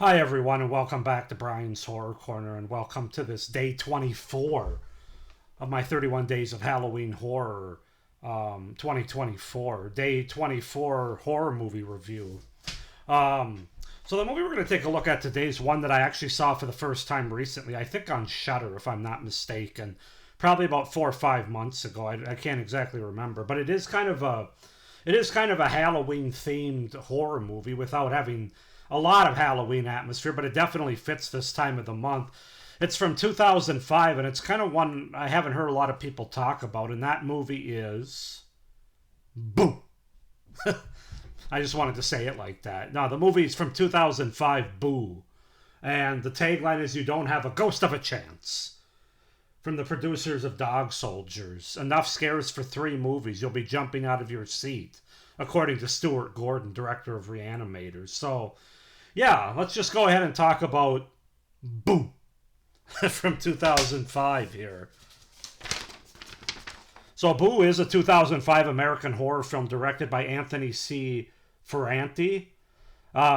Hi, everyone, and welcome back to Brian's Horror Corner, and welcome to this day 24 of my 31 Days of Halloween Horror 2024. Day 24 horror movie review. So, the movie we're going to take a look at today is one that I actually saw for the first time recently, I think on Shudder, if I'm not mistaken. Probably about 4 or 5 months ago. I can't exactly remember, but it is kind of a Halloween themed horror movie without having a lot of Halloween atmosphere, but it definitely fits this time of the month. It's from 2005, and it's kind of one I haven't heard a lot of people talk about, and that movie is Boo. I just wanted to say it like that. No, the movie is from 2005, Boo. And the tagline is "You don't have a ghost of a chance." From the producers of Dog Soldiers. Enough scares for 3 movies. You'll be jumping out of your seat, according to Stuart Gordon, director of Reanimators. So, yeah, let's just go ahead and talk about Boo from 2005 here. So, Boo is a 2005 American horror film directed by Anthony C. Ferranti.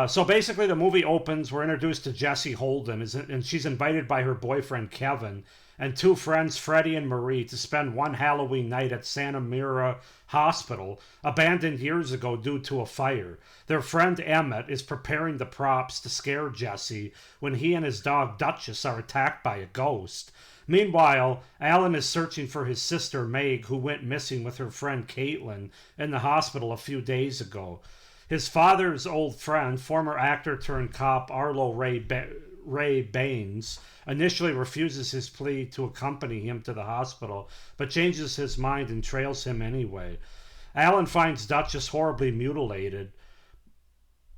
So basically, the movie opens. We're introduced to Jessie Holden, and she's invited by her boyfriend Kevin and 2 friends, Freddie and Marie, to spend one Halloween night at Santa Mira Hospital, abandoned years ago due to a fire. Their friend Emmett is preparing the props to scare Jessie when he and his dog Duchess are attacked by a ghost. Meanwhile, Alan is searching for his sister Meg, who went missing with her friend Caitlin in the hospital a few days ago. His father's old friend, former actor turned cop Arlo Ray Baines, initially refuses his plea to accompany him to the hospital, but changes his mind and trails him anyway. Alan finds Duchess horribly mutilated,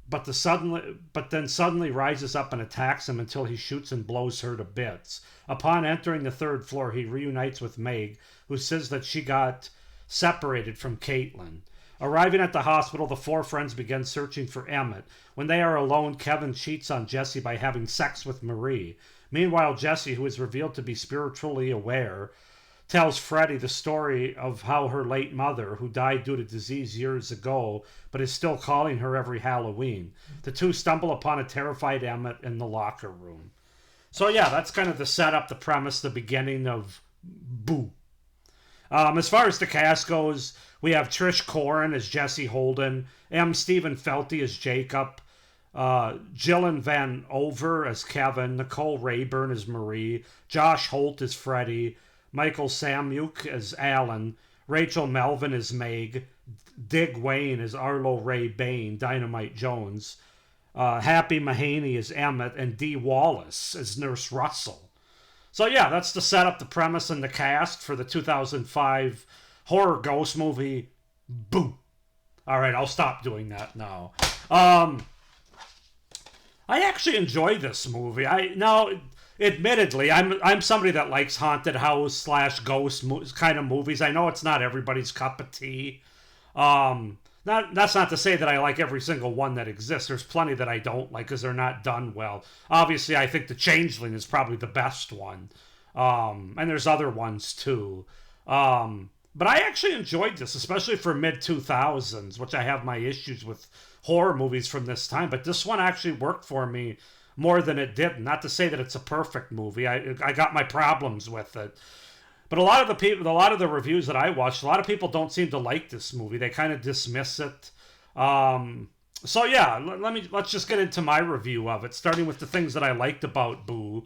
but then suddenly rises up and attacks him until he shoots and blows her to bits. Upon entering the 3rd floor, he reunites with Meg, who says that she got separated from Caitlin. Arriving at the hospital, the 4 friends begin searching for Emmett. When they are alone, Kevin cheats on Jessie by having sex with Marie. Meanwhile, Jessie, who is revealed to be spiritually aware, tells Freddie the story of how her late mother, who died due to disease years ago, but is still calling her every Halloween. The two stumble upon a terrified Emmett in the locker room. So yeah, that's kind of the setup, the premise, the beginning of Boo. As far as the cast goes, we have Trish Corin as Jessie Holden, M. Stephen Felty as Jacob, Gillian Van Over as Kevin, Nicole Rayburn as Marie, Josh Holt as Freddie, Michael Samuk as Alan, Rachel Melvin as Meg, Dig Wayne as Arlo Ray Bain, Dynamite Jones, Happy Mahaney as Emmett, and Dee Wallace as Nurse Russell. So yeah, that's the setup, the premise, and the cast for the 2005 horror ghost movie, Boo. All right, I'll stop doing that now. I actually enjoy this movie. Admittedly, I'm somebody that likes haunted house slash ghost kind of movies. I know it's not everybody's cup of tea. That's not to say that I like every single one that exists. There's plenty that I don't like because they're not done well. Obviously, I think The Changeling is probably the best one. And there's other ones too. But I actually enjoyed this, especially for mid-2000s, which I have my issues with horror movies from this time. But this one actually worked for me more than it did. Not to say that it's a perfect movie. I got my problems with it. But a lot of the reviews that I watched, a lot of people don't seem to like this movie. They kind of dismiss it. So yeah, let's just get into my review of it, starting with the things that I liked about Boo.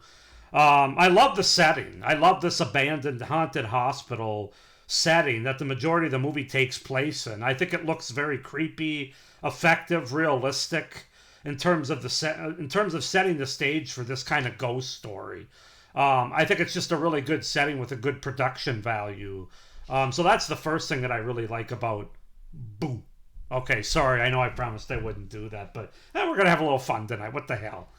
I love the setting. I love this abandoned haunted hospital setting that the majority of the movie takes place in. I think it looks very creepy, effective, realistic in terms of setting the stage for this kind of ghost story. I think it's just a really good setting with a good production value. So that's the first thing that I really like about Boo. Okay, sorry, I know I promised I wouldn't do that, but we're going to have a little fun tonight. What the hell?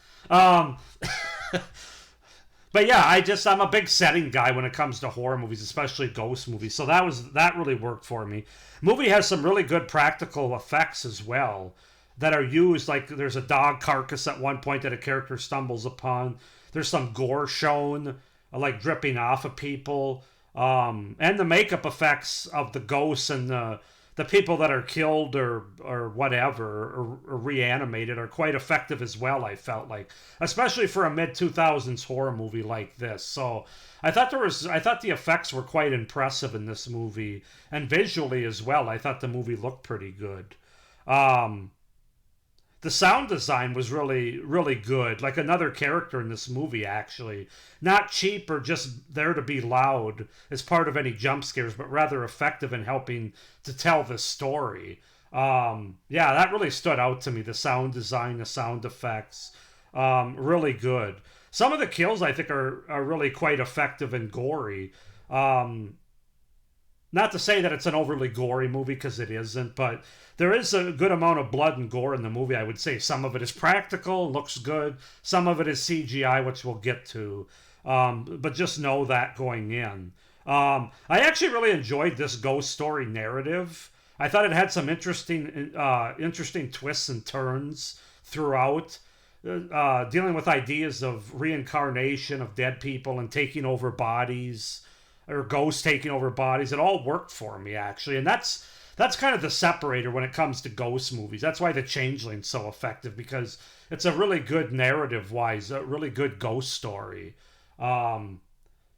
But yeah, I'm a big setting guy when it comes to horror movies, especially ghost movies. So that really worked for me. Movie has some really good practical effects as well that are used. Like there's a dog carcass at one point that a character stumbles upon. There's some gore shown, like dripping off of people, and the makeup effects of the ghosts and the people that are killed or whatever or reanimated are quite effective as well. I felt like, especially for a mid 2000s horror movie like this. So I thought the effects were quite impressive in this movie, and visually as well. I thought the movie looked pretty good. Um, the sound design was really good, like another character in this movie, actually not cheap or just there to be loud as part of any jump scares, but rather effective in helping to tell the story. Yeah, that really stood out to me. The sound design, the sound effects, really good. Some of the kills I think are really quite effective and gory. um, Not to say that it's an overly gory movie, because it isn't, but there is a good amount of blood and gore in the movie. I would say some of it is practical, looks good. Some of it is CGI, which we'll get to. But just know that going in. I actually really enjoyed this ghost story narrative. I thought it had some interesting twists and turns throughout, dealing with ideas of reincarnation of dead people and taking over bodies, or ghosts taking over bodies. It all worked for me, actually, and that's kind of the separator when it comes to ghost movies. That's why The Changeling's so effective, because it's a really good narrative wise, a really good ghost story. Um,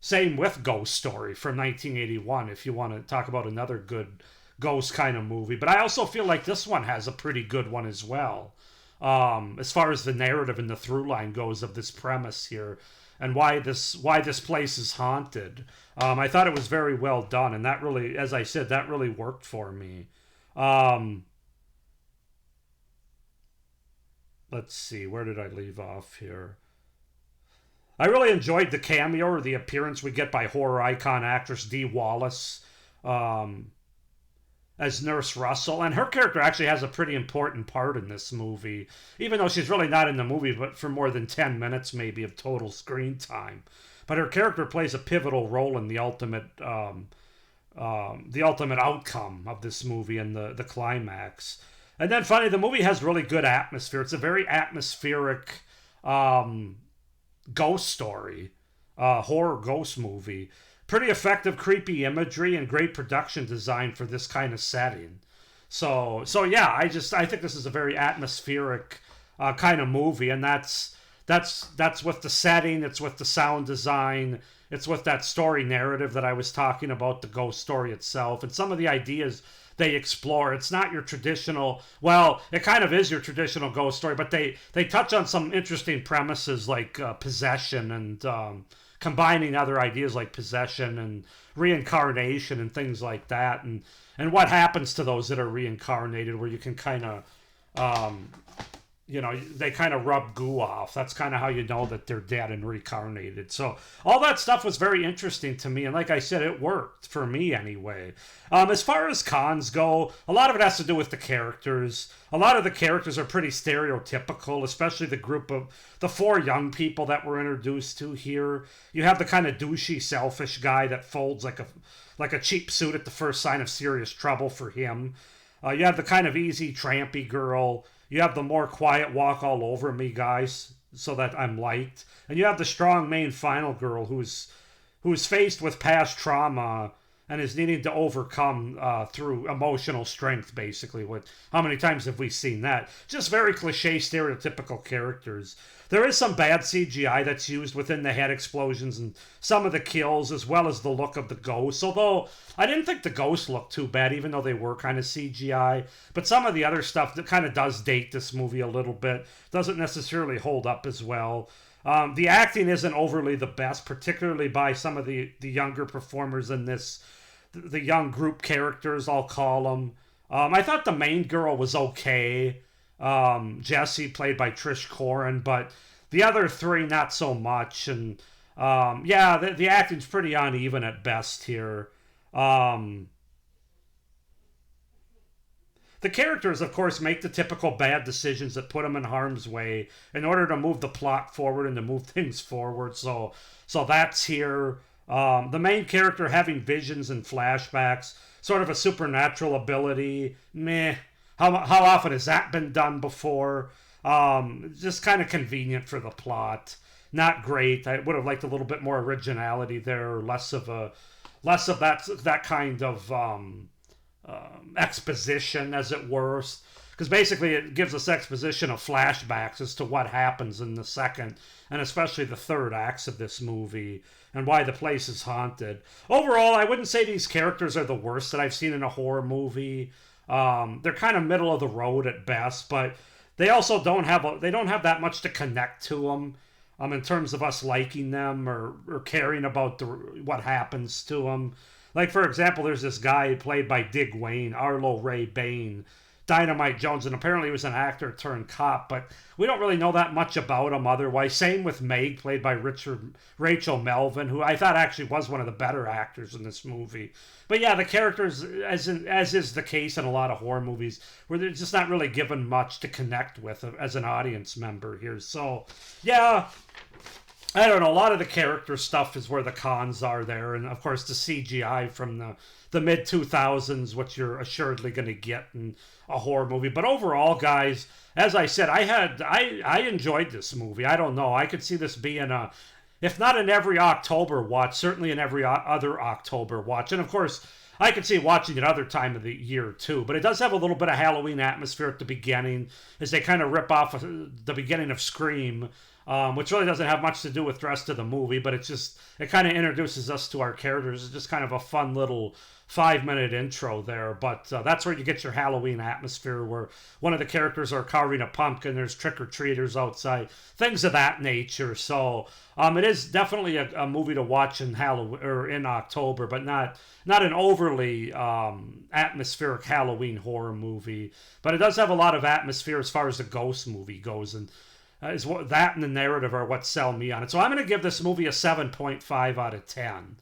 Same with Ghost Story from 1981, if you want to talk about another good ghost kind of movie. But I also feel like this one has a pretty good one as well, as far as the narrative and the through line goes of this premise here, and why this place is haunted. I thought it was very well done, and that really, as I said, that really worked for me. Um, let's see, where did I leave off here? I really enjoyed the cameo, or the appearance we get by horror icon actress Dee Wallace, um, as Nurse Russell. And her character actually has a pretty important part in this movie, even though she's really not in the movie, but for more than 10 minutes maybe of total screen time. But her character plays a pivotal role in the ultimate outcome of this movie and the climax. And then finally, the movie has really good atmosphere. It's a very atmospheric um, ghost story, horror ghost movie. Pretty effective, creepy imagery and great production design for this kind of setting. So yeah, I think this is a very atmospheric kind of movie, and that's with the setting, it's with the sound design, it's with that story narrative that I was talking about, the ghost story itself, and some of the ideas they explore. It's not your traditional, well, it kind of is your traditional ghost story, but they touch on some interesting premises like possession and combining other ideas like possession and reincarnation and things like that, and what happens to those that are reincarnated, where you can kind of um, they kind of rub goo off. That's kind of how you know that they're dead and reincarnated. So all that stuff was very interesting to me, and like I said, it worked for me anyway. As far as cons go, a lot of it has to do with the characters. A lot of the characters are pretty stereotypical, especially the group of the four young people that we're introduced to here. You have the kind of douchey, selfish guy that folds like a cheap suit at the first sign of serious trouble for him. You have the kind of easy, trampy girl. You have the more quiet, walk all over me guys, so that I'm liked. And you have the strong main final girl who's faced with past trauma and is needing to overcome through emotional strength, basically. How many times have we seen that? Just very cliche, stereotypical characters. There is some bad CGI that's used within the head explosions and some of the kills, as well as the look of the ghosts. Although I didn't think the ghosts looked too bad, even though they were kind of CGI. But some of the other stuff that kind of does date this movie a little bit doesn't necessarily hold up as well. The acting isn't overly the best, particularly by some of the younger performers in this, the young group characters, I'll call them. I thought the main girl was okay. Jessie, played by Trish Corin, but the other three, not so much. And yeah, the acting's pretty uneven at best here. Um, the characters, of course, make the typical bad decisions that put them in harm's way in order to move the plot forward and to move things forward. So that's here. The main character having visions and flashbacks, sort of a supernatural ability. Meh. How often has that been done before? Just kind of convenient for the plot. Not great. I would have liked a little bit more originality there, less of that kind of exposition, as it were, because basically it gives us exposition of flashbacks as to what happens in the second and especially the third acts of this movie and why the place is haunted. Overall, I wouldn't say these characters are the worst that I've seen in a horror movie. They're kind of middle of the road at best, but they also they don't have that much to connect to them. In terms of us liking them or caring about what happens to them. Like, for example, there's this guy played by Dig Wayne, Arlo Ray Bain, Dynamite Jones, and apparently he was an actor turned cop, but we don't really know that much about him otherwise. Same with Meg, played by Rachel Melvin, who I thought actually was one of the better actors in this movie. But yeah, the characters, as is the case in a lot of horror movies, where they're just not really given much to connect with as an audience member here. So, yeah, I don't know. A lot of the character stuff is where the cons are there, and of course the CGI from the mid 2000s, which you're assuredly going to get in a horror movie. But overall, guys, as I said, I enjoyed this movie. I don't know. I could see this being if not in every October watch, certainly in every other October watch, and of course. I could see watching it other time of the year too, but it does have a little bit of Halloween atmosphere at the beginning as they kind of rip off the beginning of Scream, which really doesn't have much to do with the rest of the movie, but it kind of introduces us to our characters. It's just kind of a fun little 5-minute intro there, but that's where you get your Halloween atmosphere where one of the characters are carving a pumpkin, there's trick-or-treaters outside, things of that nature. So it is definitely a movie to watch in Halloween or in October, but not an overly atmospheric Halloween horror movie. But it does have a lot of atmosphere as far as the ghost movie goes, and is what that and the narrative are what sell me on it. So I'm going to give this movie a 7.5 out of 10.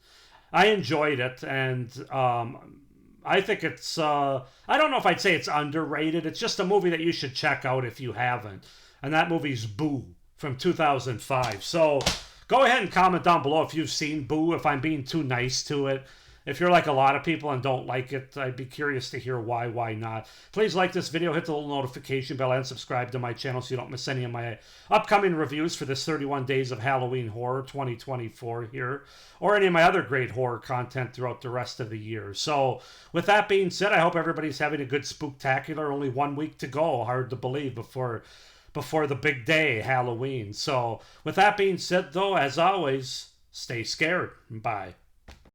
I enjoyed it, and I think it's I don't know if I'd say it's underrated. It's just a movie that you should check out if you haven't, and that movie's Boo from 2005. So go ahead and comment down below if you've seen Boo, if I'm being too nice to it. If you're like a lot of people and don't like it, I'd be curious to hear why not. Please like this video, hit the little notification bell, and subscribe to my channel so you don't miss any of my upcoming reviews for this 31 Days of Halloween Horror 2024 here, or any of my other great horror content throughout the rest of the year. So, with that being said, I hope everybody's having a good spooktacular. Only 1 week to go, hard to believe, before the big day, Halloween. So, with that being said, though, as always, stay scared. Bye.